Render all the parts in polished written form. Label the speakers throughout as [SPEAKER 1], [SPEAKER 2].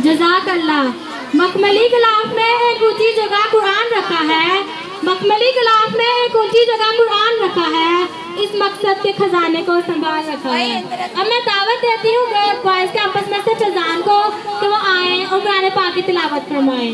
[SPEAKER 1] जज़ाकल्लाह। मखमली गिलाफ में एक ऊंची जगह कुरान रखा है। मखमली गिलाफ में एक ऊंची जगह कुरान रखा है। इस मकसद के खजाने को संभाल रखा है। अब मैं दावत देती हूँ बॉयज कैंपस में से फैजान को कि वो आए और कुरान पाक की तिलावत फरमाएं।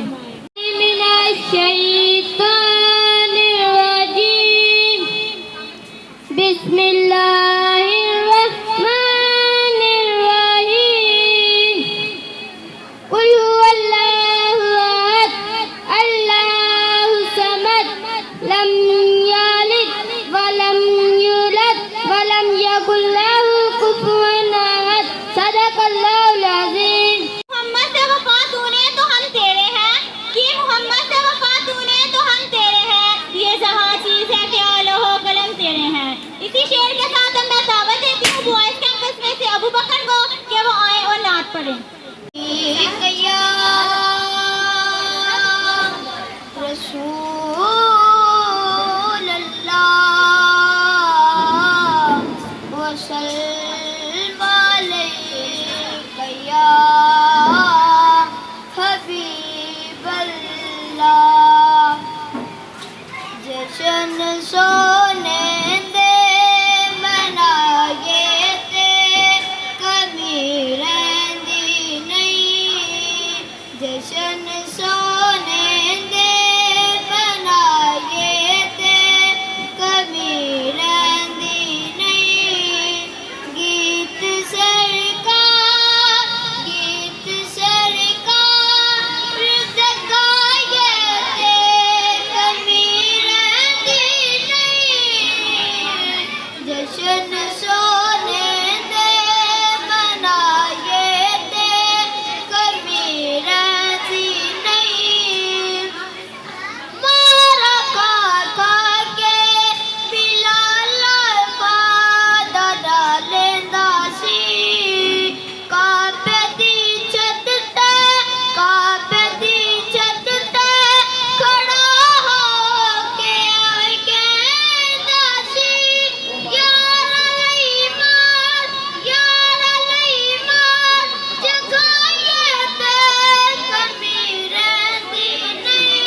[SPEAKER 2] इसी शेर के साथ मैं दावत देती हूँ बॉयज कैंपस में से अबू बकर को कि वो आए और नात पढ़ें।
[SPEAKER 3] जश्न सोने दे मनाए ते कभी रहंदी नहीं। जश्न सोने दे मनाए ते कभी रहंदी नहीं। गीत सरकार गाए ते कभी जश्न सोने दे मनाए ते कभी रहती नहीं। मारा खा के बिलाल फादा डालेंदा सी। काबे दी छत ते खड़ा होके कहंदा सी यारा लई मार जगाए ते कभी रहंदी नहीं।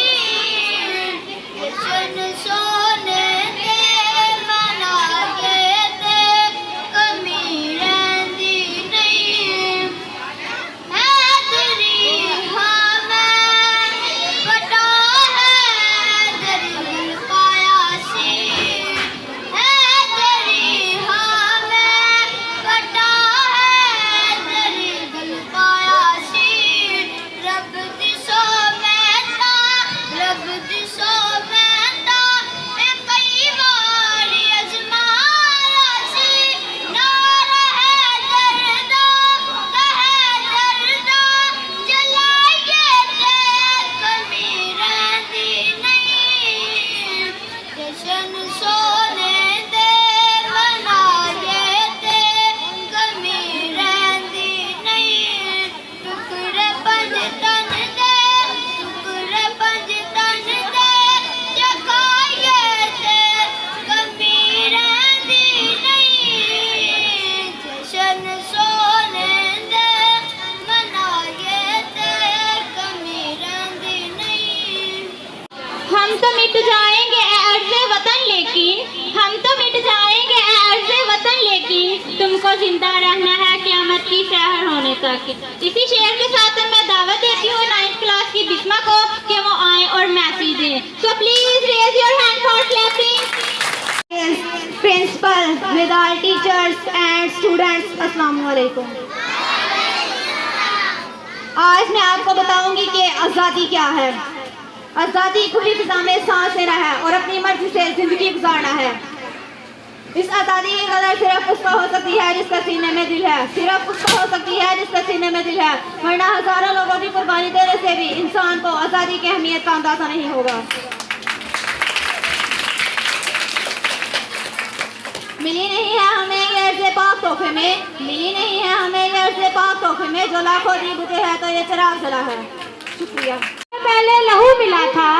[SPEAKER 3] जश्न सोने दे मनाए ते कभी रहंदी नहीं। हैदरी हाँ मैं बड़ा हैदरी पाया सी। हैदरी हाँ मैं बड़ा हैदरी पाया सी। रब दिसो मैंता कई बारी अजमाया सी। नारा हैदर दा जलाए ते कभी रहंदी नहीं। जश्न सोने दे मनाए ते कभी रहंदी नहीं। टुकड़े पंज तन दे जगाए ते कभी रहंदी नहीं। जश्न सोने दे मनाए ते कभी रहंदी नहीं।
[SPEAKER 2] हम तो मिट जाएंगे अर्ज़े वतन लेकिन तुमको जिंदा रहना है क़यामत की सहर होने तक। इसी शेर के साथ मैं दावत देती हूँ 9th क्लास की बिस्मा को कि वो आए और मैसेज दें। So please raise your hand for clapping.
[SPEAKER 1] Principal with all teachers and students, अस्सलाम वालेकुम। आज मैं आपको बताऊंगी कि आज़ादी क्या है। आज़ादी खुली फिजा में सांस लेना है और अपनी मर्जी से जिंदगी गुजारना है। इस आज़ादी की कदर सिर्फ उसको हो सकती है जिसका सीने में दिल है। सिर्फ उसको हो सकती है जिसका सीने में दिल है, वरना हजारों लोगों की कुर्बानी देने से भी इंसान को आज़ादी की अहमियत का अंदाजा नहीं होगा। मिली नहीं है हमें ये अर्ज़े पाक तोहफे में, जो लाखों दी बुझे है तो ये चिराग जला है। शुक्रिया।
[SPEAKER 2] पहले लहू मिला था,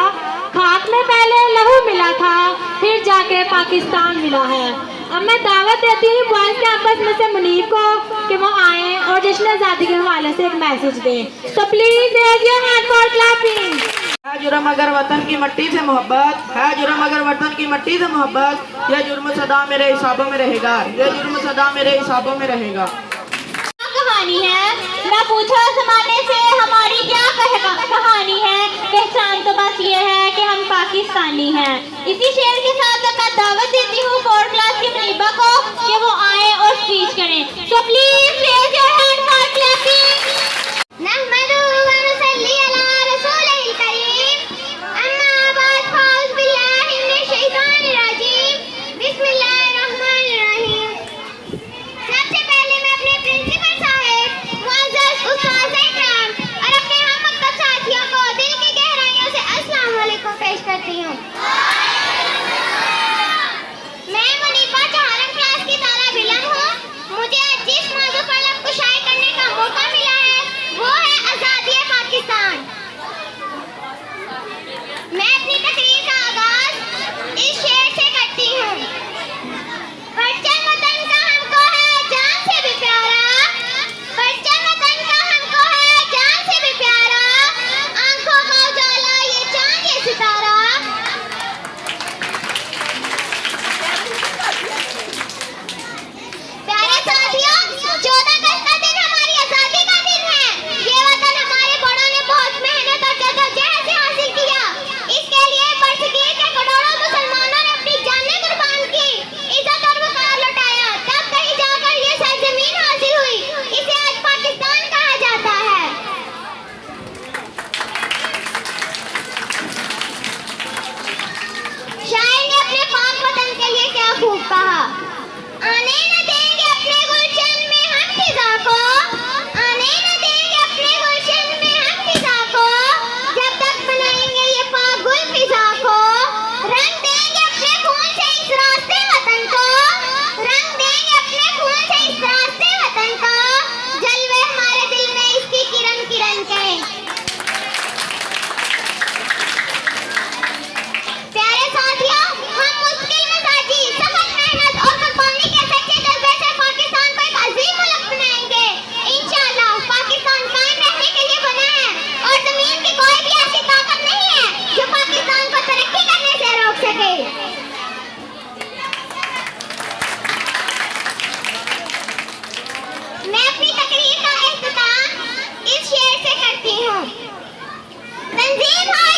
[SPEAKER 2] खाक में पहले लहू मिला था, फिर जाके पाकिस्तान मिला है।
[SPEAKER 4] अब मैं दावत देती हूँ बॉयज कैंपस में से मुनीर को कि वो आए और जश्न आज़ादी के हवाले से एक मैसेज दें। तो please raise your hand for clapping.
[SPEAKER 5] है जुर्म अगर वतन की मिट्टी से मोहब्बत, है जुर्म अगर वतन की मिट्टी से मोहब्बत, यह जुर्म सदा मेरे हिसाबों में रहेगा, यह जुर्म सदा मेरे हिसाबों में रहेगा।
[SPEAKER 2] क्या कहानी है? मैं पूछा जमाने से हमारी क्या कहानी है? पहचान तो बस ये है कि हम पाकिस्तानी हैं। इसी शेर के साथ मैं दावत देती हूँ 4th क्लास की मुनीबा को कि वो आए और स्पीच करें। So please raise your hand for clapping.
[SPEAKER 3] नहमदुहु व नुसल्ली अला रसूलिल करीम। अम्मा बाद फ़ाउज़ बिल्लाहि मिनश शैतानिर रजीम। बिस्मिल्लाहिर रहमानिर रहीम। सबसे पहले मैं अपने प्रिंसिपल साहब, मुअज़्ज़ज़ उस्ताद इकराम और अपने हम मकतब साथियों को दिल की गहराइयों से अस्सलाम वालेकुम पेश करती हूँ। मैं मुनीबा 4th क्लास की तालिब इल्म हूँ। मुझे आज जिस मौजू पर लब कुशाई करने का मौका मिला है वो है आज़ादी पाकिस्तान। मैं अपनी तकरीर का आगाज इस शेर से करती हूँ। परचम वतन का हमको है जान से भी प्यारा, परचम वतन का हमको है जान से भी प्यारा, आंखों का उजाला ये चांद ये सितारा। प्यारे साथियों, 14 अगस्त का दिन हमारी आजादी का दिन है। ये वतन हमारे बड़ों ने बहुत मेहनत और जद्दोजहद से हासिल किया। इसके लिए बरसगीर के करोड़ों मुसलमानों ने अपनी जानें कुर्बान की, इज्जत और वक़ार लौटाया, तब कहीं जाकर ये सरजमीन हासिल हुई। इसे आज पाकिस्तान कहा जाता है। शायर ने अपने पाक वतन के लिए क्या खूब कहा। आने न देंगे अपने गुलशन में हम फिजा को, आने न देंगे अपने गुलशन में हम फिजा को, जब तक बनाएंगे ये पाक गुल फिजा को। रंग देंगे अपने खून से इस रास्ते वतन को, रंग देंगे अपने खून से इस रास्ते वतन को, जलवे हमारे दिल में इसकी किरण किरण करें। प्यारे साथियों, हम मुश्किल मसाजी, सख्त मेहनत और कुर्बानी के सच्चे जज्बे से पाकिस्तान को एक अजीम मुल्क बनाएंगे। इंशाअल्लाह पाकिस्तान कायम रहने के लिए बना है और ज़मीन की कोई भी ऐसी ताकत नहीं है जो पाकिस्तान को तरक्की करने से रोक सके। मैं अपनी तकरीर का इख्तिताम इस शेर से करती हूँ। तंजीम है